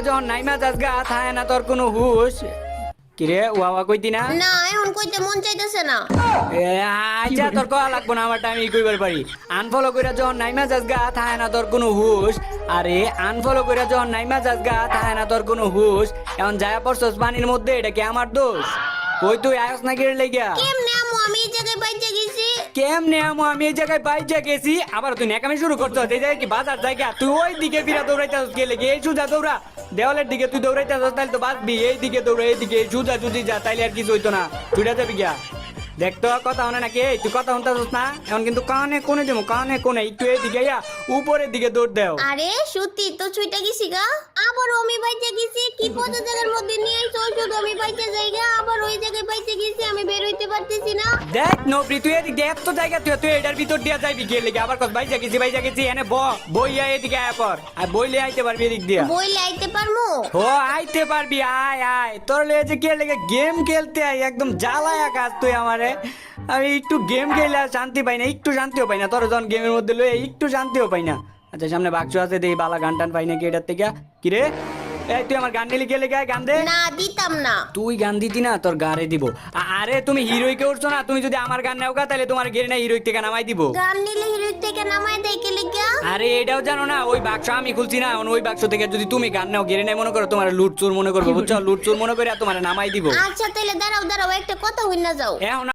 যখন নাইমা যাস গা থায় না তোর কোনো হুশ। কিরে ওয়া কইতি না? না এখন কইতে মন চাইতেছে না। আচ্ছা তোর কয়া লাগবো না, আমারটা আমি কইবার পারি। আনফলো কইরা যখন নাইমা যাস গা থায় না তোর কোনো হুশ। আরে আনফলো কইরা যখন নাইমা যাস গা থায় না তোর কোনো হুশ, এখন যায়া পড়ছস পানির মধ্যে, এটা কি আমার দোষ? কই তুই আয়স না কিরে লেগা? কেমনে আমু আমি এই জায়গায় বাইচে গেছি? কেমনে আমু আমি এই জায়গায় বাইচা গেছি? আবার তুই নেকামি শুরু করছস। এই জায়গায় কি বাজার জায়গা? তুই ওই দিকে ফিরা দৌড়াইতাছস গেলে কি? এই সুজা দৌড়া, দেওয়ালের দিকে তুই দৌড়াইতাছস তাইলে তো বাঁচবি। এই দিকে দৌড়া, এই দিকে সুজা সুজি যা, তাইলে আর কিছু হইতো না। তুইটা যাবি গিয়া। দেখতো কথা হনে নাকি? এই তুই কথা শুনতাছস না? এখন কিন্তু কানে কোনে দেবো, কানে কোনে একটু এইদিকে ইয়া উপরের দিকে দৌড় দেও। আরে সত্যি তো ছুইটা গেছি গা। আবার আমি বাইচে গেছি। কি পচা জায়গার মধ্যে নিয়ে আইছো? শুধু আমি বাইচে যাই গা, আবার ওই জায়গায় বাইচে গেছি, আমি বের হইতে পারতেছি না। দেখ নবরি, তুই এদিক দিয়ে এত জায়গা, তুই এটার ভিতর দিয়া যাইবি গেলে কি? আবার কত বাইজা গেছি এনে বইয়া এদিকে আয় পর, আর বইলে আইতে পারবি এদিক দিয়া। বইলে আইতে পারমু? ও আইতে পারবি, আয় আয়। তোর লেগে কে লেগে গেম খেলতে আই, একদম জ্বালায়া কাজ তুই আমারে। আমি একটু গেম খেলে আর শান্তি পাই না, একটু শান্তিও পাই না। তোর যখন গেমের মধ্যে লয়ে একটু শান্তিও পাই না। আচ্ছা সামনে বাক্স আছে, দেই বালা গান টান পাই নাকি এটার থেকে। কিরে এই তুই আমার গান নিলি গেলে গান দে। না দিতাম না। তুই গান দিতি না, তোর গারে দিব। আরে তুমি হিরোইকে উঠছো না, তুমি যদি আমার গান নেও গা তাহলে তোমার গেরে না হিরোইক থেকে নামাই দিব। গান নিলে হিরোইক থেকে নামায় দেয় কে লিগা? আরে এটাও জানো না, ওই বাক্স আমি খুলছি না, ওই বাক্স থেকে যদি তুমি গান নাও গেরে নাই মনে করো, তোমার লুটচুর মনে করবো, বুঝছো? লুটচুর মনে করে তোমার নামাই দিব। আচ্ছা তাহলে দাঁড়াও দাঁড়াও, একটা কথা হই না যাও। এখন